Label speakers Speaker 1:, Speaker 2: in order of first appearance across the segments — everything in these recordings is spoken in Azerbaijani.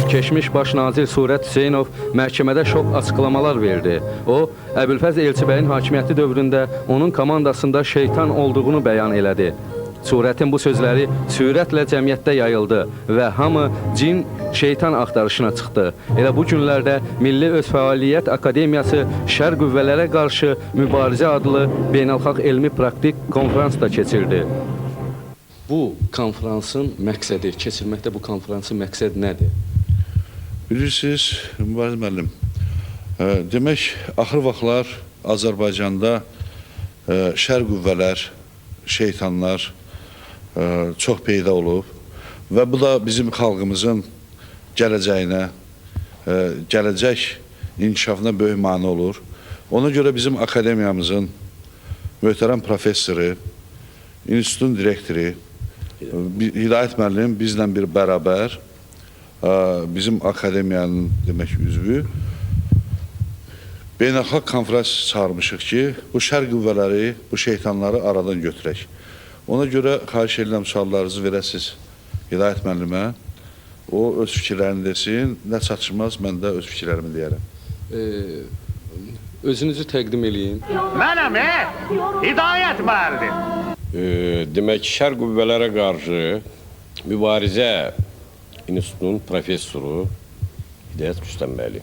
Speaker 1: keçmiş baş nazir Surət Hüseynov məhkəmədə şok açıqlamalar verdi. O, Əbülfəz Elçibəyin hakimiyyəti dövründə onun komandasında şeytan olduğunu bəyan elədi. Surətin bu sözləri sürətlə cəmiyyətdə yayıldı və hamı cin şeytan axtarışına çıxdı. Elə bu günlərdə Milli Öz Fəaliyyət Akademiyası Şər Qüvvələrə qarşı mübarizə adlı beynəlxalq elmi praktik konferans da keçirdi. Bu konferansın məqsədi, keçirməkdə bu konferansın məqsədi nədir?
Speaker 2: Bilirsiniz, Mübariz müəllim, demək, axır vaxtlar Azərbaycanda şər qüvvələr, şeytanlar çox peyda olub və bu da bizim xalqımızın gələcəyinə, gələcək inkişafına böyük mane olur. Ona görə bizim akademiyamızın möhtərəm professoru, institutun direktori, Hidayət müəllim bizlə bir bərabər, bizim akademiyanın demək üzvü, beynəlxalq konferans çağırmışıq ki, bu şər qüvvələri, bu şeytanları aradan götürək. Ona görə xahiş edirəm suallarınızı verəsiniz Hidayət müəllimə. O öz fikirlərini desin, nə çatışmaz, mən də öz fikirlərimi deyərəm.
Speaker 1: Özünüzü təqdim eləyin.
Speaker 3: Mənəm, Hidayət müəllim.
Speaker 4: Demək, şər qüvvələrə qarşı mübarizə institutunun professoru Hidayət Rüstəmbəli.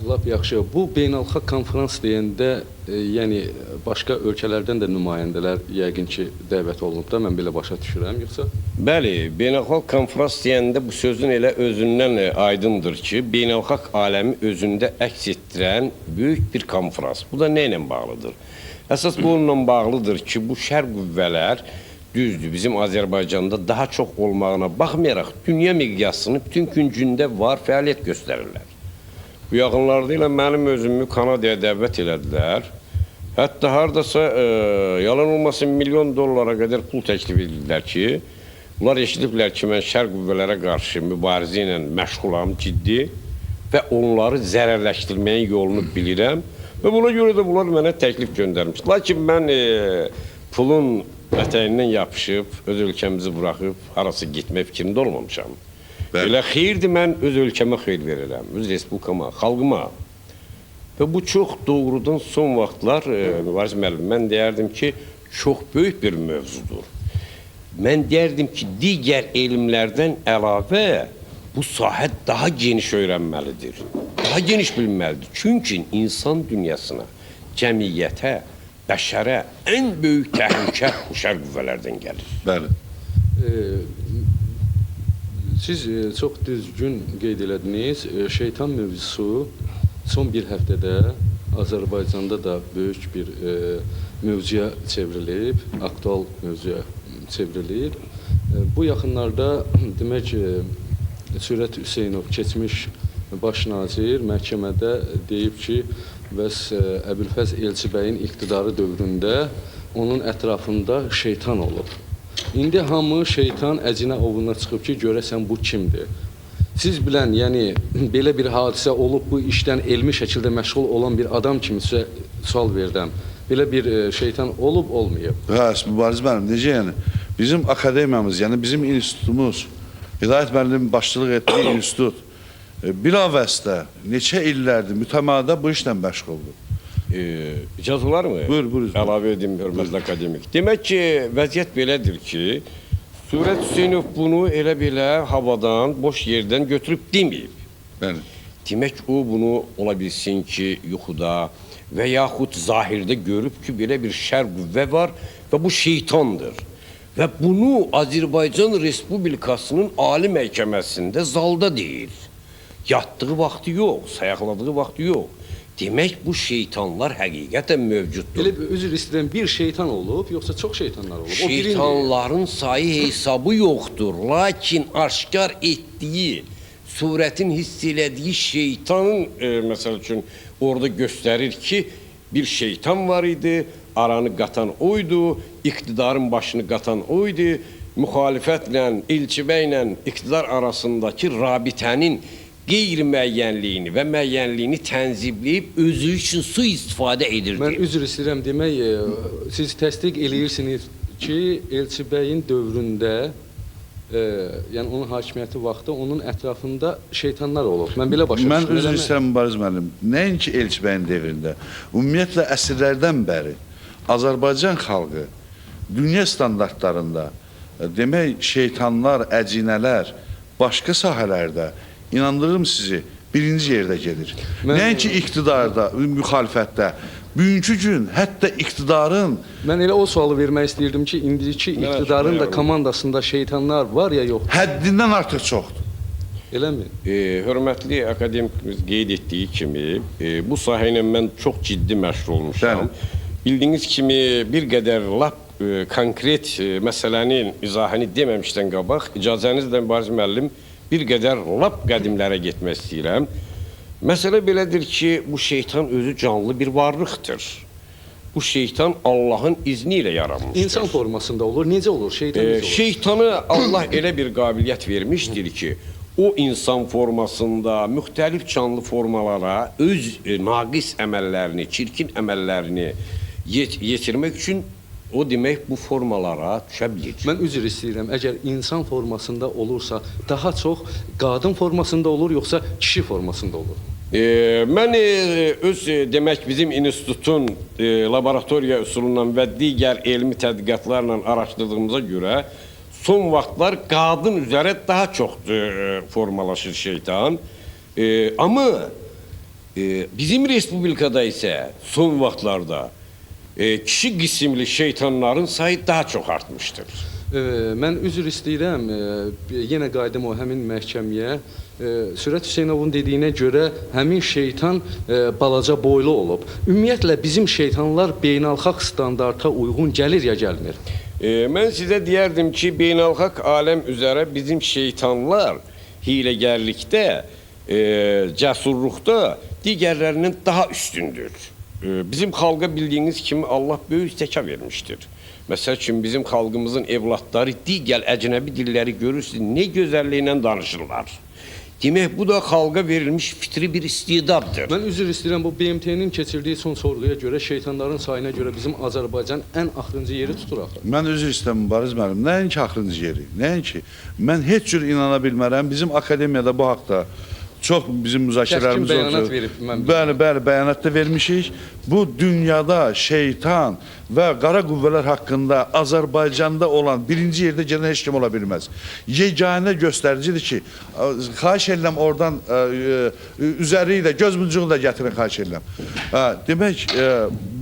Speaker 1: Lap yaxşı. Bu beynəlxalq konferans deyəndə, yəni başqa ölkələrdən də nümayəndələr yəqin ki, dəvət olunub da, mən belə başa düşürəm, yoxsa?
Speaker 4: Bəli, beynəlxalq konferans deyəndə bu sözün elə özündən aydındır ki, beynəlxalq aləmi özündə əks etdirən böyük bir konferans. Bu da nə ilə bağlıdır? Əsas bu onunla bağlıdır ki, bu şər qüvvələr düzdür, bizim Azərbaycanda daha çox olmağına baxmayaraq, dünya miqyasını bütün güncündə var, fəaliyyət göstərirlər. Bu yaxınlarda ilə mənim özümü Kanadaya dəvət elədilər. Hətta haradasa, yalan olmasın, $1 milyon qədər pul təklif edildilər ki, bunlar eşidiblər ki, mən şər qüvvələrə qarşı mübarizə ilə məşğulam, ciddi və onları zərərləşdirməyin yolunu bilirəm. Və buna görə də bunlar mənə təklif göndərmiş. Lakin mən pulun ətəyindən yapışıb, öz ölkəmizi buraxıb, harası getmək fikrində olmamışam. Elə xeyirdir, mən öz ölkəmə xeyir verirəm, öz respublikama, xalqıma. Və bu çox doğrudan son vaxtlar, Mübariz müəllim, mən deyərdim ki, çox böyük bir mövzudur. Mən deyərdim ki, digər elmlərdən əlavə bu sahə daha geniş öyrənməlidir. Daha geniş bilməlidir. Çünki insan dünyasına, cəmiyyətə, bəşərə ən böyük təhlükə bu şər qüvvələrdən gəlir.
Speaker 2: Bəli.
Speaker 1: Siz çox düzgün qeyd elədiniz. Şeytan mövzusu son bir həftədə Azərbaycanda da böyük bir mövzuya çevrilib, aktual mövzuya çevrilib. Bu yaxınlarda demək Surət Hüseynov keçmiş baş nazir məhkəmədə deyib ki, bəs Əbülfəz Elçibəyin iqtidarı dövründə onun ətrafında şeytan olub. İndi hamı şeytan əcinə ovuna çıxıb ki, görəsən bu kimdir? Siz bilən, yəni belə bir hadisə olub, bu işdən elmi şəkildə məşğul olan bir adam kimi sizə sual verdim. Belə bir şeytan olub, olmayıb?
Speaker 2: Hə, Mübariz müəllim, necə yəni? Bizim akademiyamız, yəni bizim institutumuz, Hidayət müəllim başçılıq etdiyi institut, bilavəstə neçə illərdir mütəmadilə bu işlə məşğuldur.
Speaker 4: İcazə olar mı?
Speaker 2: Buyur.
Speaker 4: Əlavə edeyim, hörmətli akademik. Demək ki, vəziyyət belədir ki, Surət Hüseynov bunu elə-belə havadan, boş yerdən götürüb deməyib.
Speaker 2: Bəli.
Speaker 4: Demək, o bunu ola bilsin ki, yuxuda və yaxud zahirdə görüb ki, belə bir şər qüvvə var və bu şeytandır. Və bunu Azərbaycan Respublikasının Ali Məhkəməsində zalda deyir. Yatdığı vaxtı yox, sayaqladığı vaxtı yox. Demək, bu şeytanlar həqiqətən mövcuddur.
Speaker 1: Elə üzr istəyirəm, bir şeytan olub, yoxsa çox şeytanlar olub?
Speaker 4: Şeytanların sayı hesabı yoxdur. Lakin aşkar etdiyi, surətin hiss elədiyi şeytanın, məsəl üçün, orada göstərir ki, bir şeytan var idi, aranı qatan oydu, iqtidarın başını qatan oydu, müxalifətlə, Elçibəylə iqtidar arasındakı rabitənin qeyri-müəyyənliyini və müəyyənliyini tənzibləyib özü üçün sui-istifadə edirdi.
Speaker 1: Mən üzr istəyirəm demək, siz təsdiq eləyirsiniz ki, Elçibəyin dövründə yəni onun hakimiyyəti vaxtı onun ətrafında şeytanlar olub. Mən belə başa
Speaker 2: Mən
Speaker 1: düşdüm.
Speaker 2: üzr istəyirəm Mübariz müəllim. Nəinki Elçi bəyin devrində, ümumiyyətlə əsrlərdən bəri Azərbaycan xalqı dünya standartlarında demək şeytanlar, əcinələr başqa sahələrdə inandırırım sizi birinci yerdə gedir. Nəinki iqtidarda, müxalifətdə. Bugünkü gün hətta iqtidarın
Speaker 1: Mən elə o sualı vermək istəyirdim ki, indiki iqtidarın da komandasında şeytanlar var ya yox?
Speaker 2: həddindən artıq çoxdur.
Speaker 1: Eləmi?
Speaker 4: Hörmətli akademikimiz qeyd etdiyi kimi, bu sahə ilə mən çox ciddi məşğul olmuşam. Bildiyiniz kimi bir qədər lap konkret məsələnin izahını deməmişdən qabaq, icazənizlə Mübariz müəllim bir qədər lap qədimlərə getmək istəyirəm. Məsələ belədir ki, bu şeytan özü canlı bir varlıqdır. Bu şeytan Allahın izni ilə yaranmışdır.
Speaker 1: İnsan formasında olur. Necə olur? Şeytan necə olur?
Speaker 4: Şeytanı Allah elə bir qabiliyyət vermişdir ki, o insan formasında müxtəlif canlı formalara öz naqis əməllərini, çirkin əməllərini yetirmək üçün o demək bu formalara düşə bilir.
Speaker 1: Mən üzr istəyirəm. Əgər insan formasında olursa, daha çox qadın formasında olur, yoxsa kişi formasında olur?
Speaker 4: Mən öz demək bizim institutun laboratoriya üsulundan və digər elmi tədqiqatlarla araşdırdığımıza görə son vaxtlar qadın üzərə daha çox formalaşır şeytan. Amma bizim respublikada isə son vaxtlarda kişi qisimli şeytanların sayı daha çox artmışdır.
Speaker 1: Mən üzr istəyirəm, yenə qayıdım o həmin məhkəməyə. Sürət Hüseynovun dediyinə görə həmin şeytan balaca boylu olub. Ümumiyyətlə bizim şeytanlar beynəlxalq standarta uyğun gəlir ya gəlmir?
Speaker 4: Mən sizə deyərdim ki, beynəlxalq aləm üzərə bizim şeytanlar hiləgərlikdə, cəsurluqda digərlərindən daha üstündür. Bizim xalqa bildiyiniz kimi Allah böyük zəka vermişdir. Məsəl üçün bizim xalqımızın evlatları digər əcnəbi dilləri görürsünüz, nə gözəlliklə danışırlar. Demək, bu da xalqa verilmiş fitri bir istedaddır.
Speaker 1: Mən üzr istəyirəm, bu BMT-nin keçirdiyi son sorğuya görə, şeytanların sayına görə bizim Azərbaycan ən axırıncı yeri tutur axı.
Speaker 2: Mən üzr istəyirəm Mübariz müəllim, nəinki axırıncı yeri, nəinki. Mən heç cür inana bilmərəm, bizim akademiyada bu haqda çox bizim müzakirələrimiz olacaq.
Speaker 1: Bəyanat verib, mən
Speaker 2: bilmirəm. Bəli, bəyanat da vermişik. Bu dünyada şeytan və qara qüvvələr haqqında Azərbaycanda olan birinci yerdə gələn heç kim ola bilməz. Yeganə göstəricidir ki, xahiş edirəm oradan üzəri ilə göz muncuğunu da gətirin, xahiş edirəm. Demək,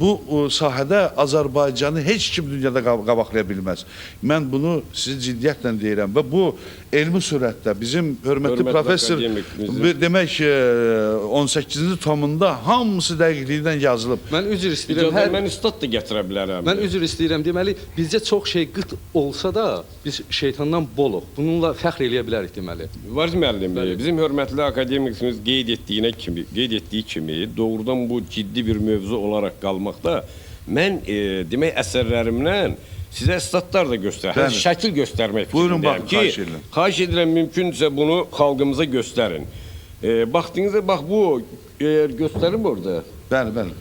Speaker 2: bu sahədə Azərbaycanı heç kim dünyada qabaqlaya bilməz. Mən bunu sizi ciddiyyətlə deyirəm və bu elmi surətdə bizim hörmətli professor demək 18-ci tomunda hamısı dəqiqliklə yazılıb.
Speaker 1: Mən üzr istəyirəm.
Speaker 4: Mən istat da gətirə bilərəm.
Speaker 1: Mən üzr istəyirəm. Deməli, bizcə çox şey qıt olsa da biz şeytandan boluq. Bununla fəxr eləyə bilərik deməli.
Speaker 4: Mübariz müəllim, bizim hörmətli akademikimiz qeyd etdiyi kimi doğrudan bu ciddi bir mövzu olaraq qalmaqda mən demək əsərlərimdən sizə statlar da göstərir. Şəkil göstərmək fikrindəyəm ki, xahiş edirəm mümkünsə bunu xalqımıza göstərin. Baxdığınızda bax bu göstərim orada.
Speaker 2: Bəli.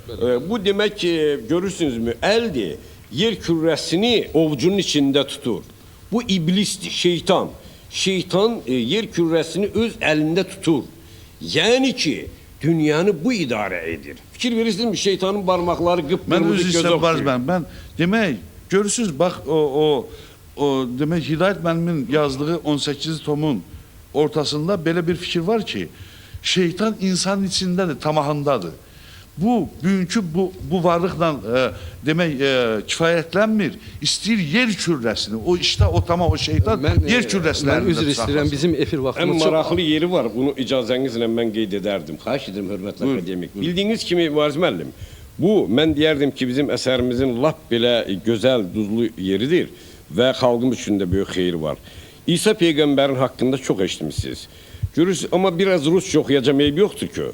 Speaker 4: Bu demək ki, görürsünüzmü, əldir, yer kürəsini ovcunun içində tutur. Bu iblisdir, şeytan. Şeytan yer kürəsini öz əlində tutur. Yəni ki, dünyanı bu idarə edir. Fikir verirsinizmi, şeytanın barmaqları qıpqırmızı gözə oxşuyur.
Speaker 2: Mən demək, görürsünüz, bax, demək, Hidayət müəllimin yazdığı 18 tomun ortasında belə bir fikir var ki, şeytan insanın içindədir, tamahındadır. Bu, bugünkü bu varlıqla demək, kifayətlənmir. İstəyir yer kürrəsini, o işdə o tamam, o şeytan yer kürrəsini.
Speaker 1: Mən üzr istəyirəm, bizim efir vaxtımız
Speaker 4: çox. Ən maraqlı yeri var, bunu icazənizlə mən qeyd edərdim. Xahiş edirəm, hörmətli akademik. Bildiyiniz kimi, Mübariz müəllim, bu, mən deyərdim ki, bizim əsərimizin lap belə gözəl, duzlu yeridir və xalqımız üçün də böyük xeyri var. İsa Peyğəmbərin haqqında çox eşitmişsiniz. Görürsünüz, amma biraz Rusça oxuyacam, eyb yoxdur ki.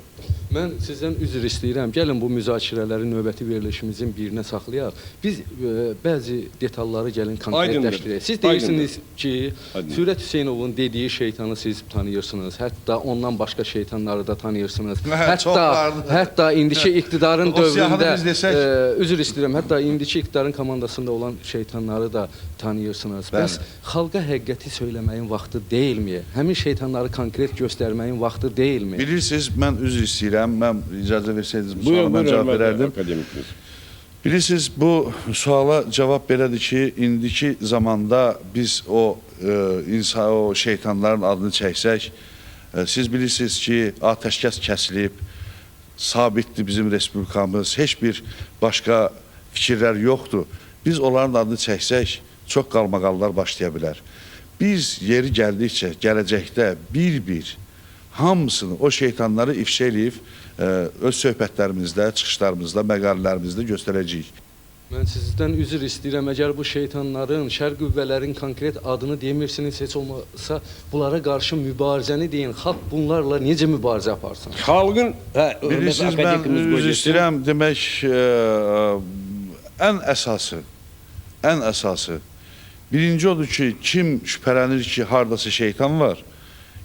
Speaker 1: Mən sizdən üzr istəyirəm. Gəlin bu müzakirələri növbəti verilişimizin birinə saxlayaq. Biz bəzi detalları gəlin konkretləşdirək. Siz deyirsiniz ki, Sürət Hüseynovun dediyi şeytanı siz tanıyırsınız. Hətta ondan başqa şeytanları da tanıyırsınız. Hətta indiki iqtidarın dövründə üzr istəyirəm. Hətta indiki iqtidarın komandasında olan şeytanları da tanıyırsınız. Bəs xalqa həqiqəti söyləməyin vaxtı deyilmi? Həmin şeytanları konkret göstərməyin vaxtı deyilmi?
Speaker 2: Bilirsiniz, mən üzr istəyirəm. Mən icazə versəydiniz bu suala mən cavab verərdim. Bilirsiniz, bu suala cavab belədir ki, indiki zamanda biz o şeytanların adını çəksək, siz bilirsiniz ki, atəşkəs kəsilib, sabitdir bizim respublikamız, heç bir başqa fikirlər yoxdur. Biz onların adını çəksək, çox qalmaqallar başlaya bilər. Biz yeri gəldikcə, gələcəkdə bir-bir hamısını, o şeytanları ifşa eləyib öz söhbətlərimizdə, çıxışlarımızda, məqalələrimizdə göstərəcəyik.
Speaker 1: Mən sizdən üzr istəyirəm, əgər bu şeytanların, şər qüvvələrin konkret adını demirsiniz, heç olmasa bunlara qarşı mübarizəni deyin, xalq bunlarla necə mübarizə aparsın?
Speaker 4: Xalqın...
Speaker 2: Bilirsiniz, mən üzr istəyirəm, demək, ən əsası, birinci odur ki, kim şübhələnir ki, haradasa şeytan var,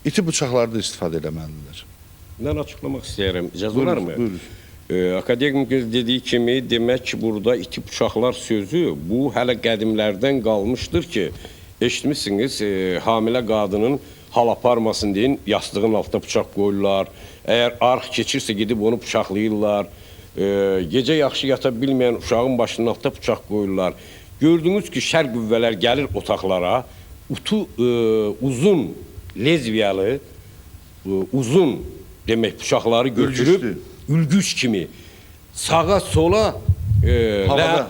Speaker 2: iti bıçaqlarda istifadə eləməlidir.
Speaker 4: Mən açıqlamaq istəyirəm, icazə olar mı?
Speaker 2: Buyurun.
Speaker 4: Akademik dediyi kimi, demək ki, burada iti bıçaqlar sözü, bu hələ qədimlərdən qalmışdır ki, eşitmişsiniz, hamilə qadının hal aparmasın deyin, yastığın altına bıçaq qoyurlar, əgər arx keçirsə gedib onu bıçaqlayırlar, gecə yaxşı yata bilməyən uşağın başının altına bıçaq qoyurlar. Gördünüz ki, şər qüvvələr gəlir otaqlara, uzun, lezbiyalı, uzun demək bıçaqları götürüb ülgüc kimi sağa sola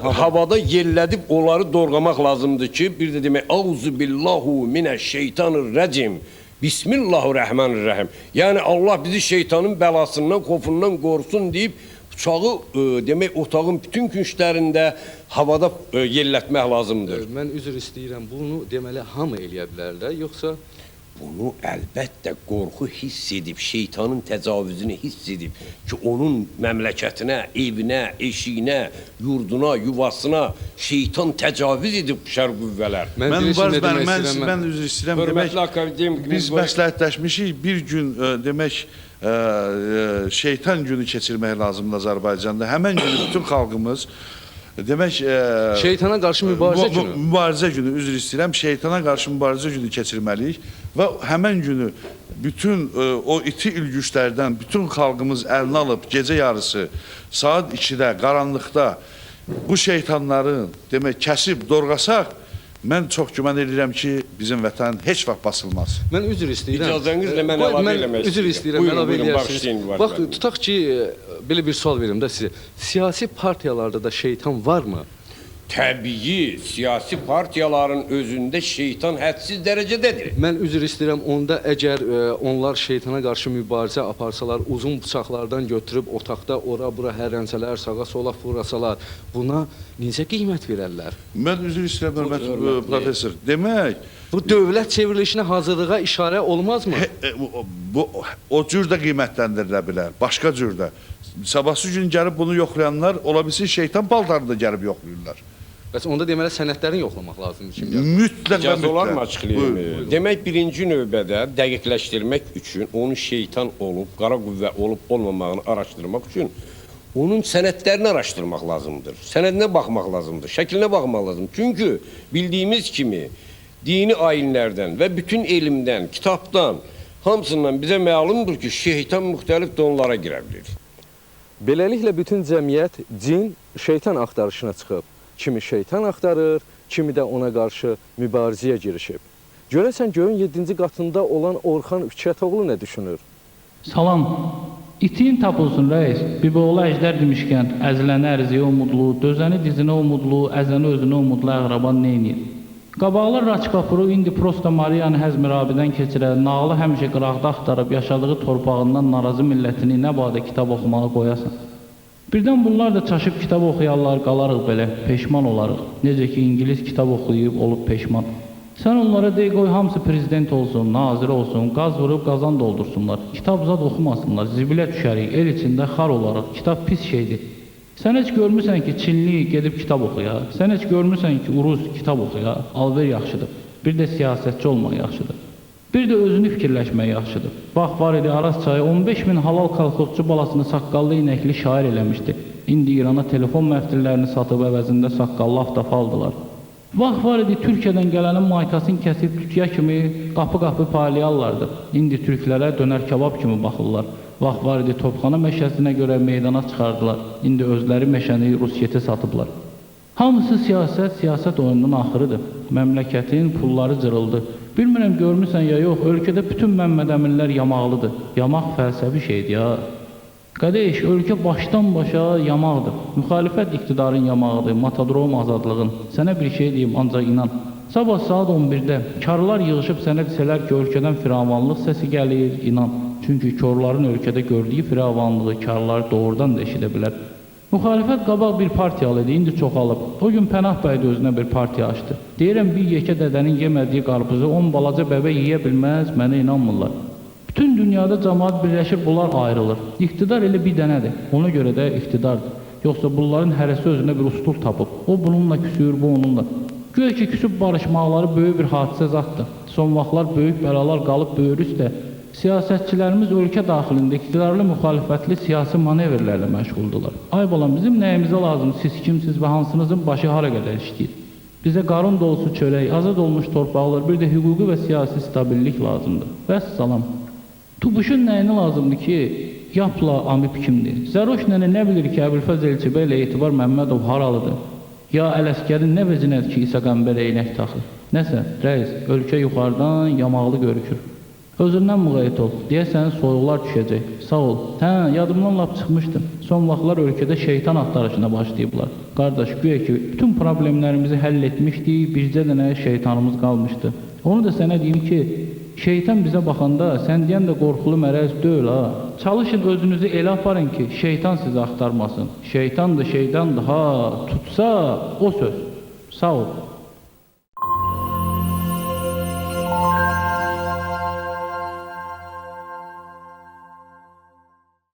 Speaker 4: havada yellədib onları doğramaq lazımdır ki, bir də demək Auzu billahu mineşşeytanirracim Bismillahirrahmanirrahim. Yəni Allah bizi şeytanın bəlasından, xofundan qorusun deyib bıçağı demək otağın bütün künclərində havada yellətmək lazımdır.
Speaker 1: Mən üzr istəyirəm, bunu deməli hamı eləyə bilər də, yoxsa?
Speaker 4: Bunu əlbəttə qorxu hiss edib, şeytanın təcavüzünü hiss edib ki, onun məmləkətinə, evinə, eşiyinə, yurduna, yuvasına şeytan təcavüz edib şər qüvvələr.
Speaker 2: Mən üzr istəyirəm, demək, biz məsləhətləşmişik, bir gün demək, şeytan günü keçirmək lazımdır Azərbaycanda. Həmən günü bütün xalqımız, demək,
Speaker 1: şeytana qarşı mübarizə günü.
Speaker 2: Mübarizə günü, üzr istəyirəm, şeytana qarşı mübarizə günü keçirməliyik və həmən günü bütün o iti ülgüçlərdən bütün xalqımız əlinə alıb gecə yarısı saat 2-də, qaranlıqda bu şeytanların demək, kəsib, dorğasaq, mən çox güman edirəm ki, bizim vətən heç vaxt basılmaz.
Speaker 1: Mən üzr istəyirəm.
Speaker 4: İcazənizlə mən əlavə eləmək istəyirəm.
Speaker 1: Üzr istəyirəm, əlavə eləyərsiniz. Bax, tutaq ki, belə bir sual verim də sizə. Siyasi partiyalarda da şeytan varmı?
Speaker 4: Təbii, siyasi partiyaların özündə şeytan hədsiz dərəcədədir.
Speaker 1: Mən üzr istəyirəm, onda əgər onlar şeytana qarşı mübarizə aparsalar, uzun bıçaqlardan götürüb otaqda ora-bura hərrənsələr, sağa-sola fırlasalar, buna necə qiymət verərlər?
Speaker 2: Mən üzr istəyirəm, hörmətli professor. Demək,
Speaker 1: bu dövlət çevrilişinə hazırlığa işarə olmazmı?
Speaker 2: O cür də qiymətləndirilə bilər, başqa cür də. Sabahsı gün gəlib bunu yoxlayanlar, ola bilsin şeytan paltarını da gəlib yoxlayırlar.
Speaker 1: Bəs onda deməli sənədlərini yoxlamaq lazımdır kimi?
Speaker 2: Mütləq və
Speaker 4: mütləq. Olar mı açıqlayayım? Demək, birinci növbədə dəqiqləşdirmək üçün, onun şeytan olub, qara qüvvə olub olmamağını araşdırmaq üçün onun sənədlərini araşdırmaq lazımdır. Sənədinə baxmaq lazımdır, şəklinə baxmaq lazımdır. Çünki bildiyimiz kimi dini ayinlərdən və bütün elmdən, kitabdan, hamısından bizə məlumdur ki, şeytan müxtəlif donlara girə bilir.
Speaker 1: Beləliklə bütün cəmiyyət cin, şeytan axtarışına çıxıb. Kimi şeytan axtarır, kimi də ona qarşı mübarizəyə girişib. Görəsən göyün 7-ci qatında olan Orxan Fikrətoğlu nə düşünür?
Speaker 5: Salam. İtin tapılsın rəis. Biboğlu əjdər demişkən, əzilənə ərziyə umudlu, dözəni dizinə umudlu, əzəni özünə umudlu əqraban neynir? Qabaqlı Raçkapuru indi prosta Mariyanı Həzmirabidən keçirər, nağılı həmişə qıraqda axtarıb yaşadığı torpağından narazı millətini nə badə kitab oxumağa qoyasan. Birdən bunlar da çaşıb kitab oxuyanlar qalarıq belə, peşman olarıq. Necə ki, İngilis kitab oxuyub olub peşman. Sən onlara dey qoy hamısı prezident olsun, nazir olsun, qaz vurub qazan doldursunlar. Kitab zad oxumasınlar, zibilə düşərik, el içində xar olaraq. Kitab pis şeydir. Sən heç görmüsən ki, Çinli gedib kitab oxuya. Sən heç görmüsən ki, Uruz kitab oxuya. Alver yaxşıdır. Bir də siyasətçi olmaq yaxşıdır. Bir də özünü fikirləşmək yaxşıdır. Bax, var idi Araz çayı 15 min halal kolxozçu balasını saqqallı inəkli şair eləmişdi. İndi İrana telefon məftillərini satıb əvəzində saqqallı avtofa aldılar. Vaxt var idi Türkiyədən gələnin maykasını kəsib tütüyə kimi qapı-qapı paylayarlardı. İndi türklərə dönər kebab kimi baxırlar. Vaxt var idi Topxana meşəsinə görə meydana çıxardılar. İndi özləri meşəni Rusiyyətə satıblar. Hamısı siyasət oyununun axırıdır. Məmləkətin pulları cırıldı. Bilmirəm görmüsən ya yox, ölkədə bütün Məmməd Əminlər yamaqlıdır. Yamaq fəlsəfi şeydir ya. Qadeş, ölkə başdan başa yamaqdır. Müxalifət iqtidarın yamağıdır, matadrom azadlığın. Sənə bir şey deyim, ancaq inan. Sabah saat 11-də karlar yığışıb sənə desələr ki, ölkədən firavanlıq səsi gəlir, inan. Çünki körlərin ölkədə gördüyü firavanlığı karlar doğrudan da eşidə bilər. Müxalifət qabaq bir partiyalı idi, indi çoxalıb. O gün Pənah bəy də özünə bir partiya açdı. Deyirəm, bir yekə dədənin yemədiyi qarpuzu 10 balaca bəbə yeyə bilməz, mənə inanmırlar. Bütün dünyada cəmaat birləşir, bunlar ayrılır. İqtidar elə bir dənədir, ona görə də iqtidardır. Yoxsa bunların hərəsi özünə bir ustul tapıb. O bununla küsür, bu onunla. Güya ki, küsüb barışmaqları böyük bir hadisə zaddır. Son vaxtlar böyük bəlalar qalıb böyür üstə. Siyasətçilərimiz ölkə daxilində iqtidarlı müxalifətli siyasi manevrlərlə məşğuldular. Ay balam, bizim nəyimizə lazım, siz kimsiz və hansınızın başı hara qədər işləyir? Bizə qarın dolusu çörək, azad olmuş torpaqlar, bir də hüquqi və siyasi stabillik lazımdır. Vəssalam. Tubuşun nəyini lazımdır ki, Yapla Amip kimdir? Zəroş nənə nə bilir ki, Əbülfəz Elçibə ilə Etibar Məmmədov haralıdır? Ya Ələskərin nə vecinədir ki, İsa Qəmbər eynək taxır? Nəsə, rəis, ölkə yuxarıdan yamaqlı görükür. Özündən müğayət ol, deyəsən soyuqlar düşəcək. Sağ ol. Hə, yadımdan lap çıxmışdım. Son vaxtlar ölkədə şeytan axtarışına başlayıblar. Qardaş, güya ki, bütün problemlərimizi həll etmişdik, bircə dənə şeytanımız qalmışdı. Onu da sənə deyim ki, şeytan bizə baxanda sən deyən də qorxulu mərəz deyil ha. Çalışın özünüzü elə aparın ki, şeytan sizi axtarmasın. Şeytandır, şeytandır ha, tutsa o söz. Sağ ol.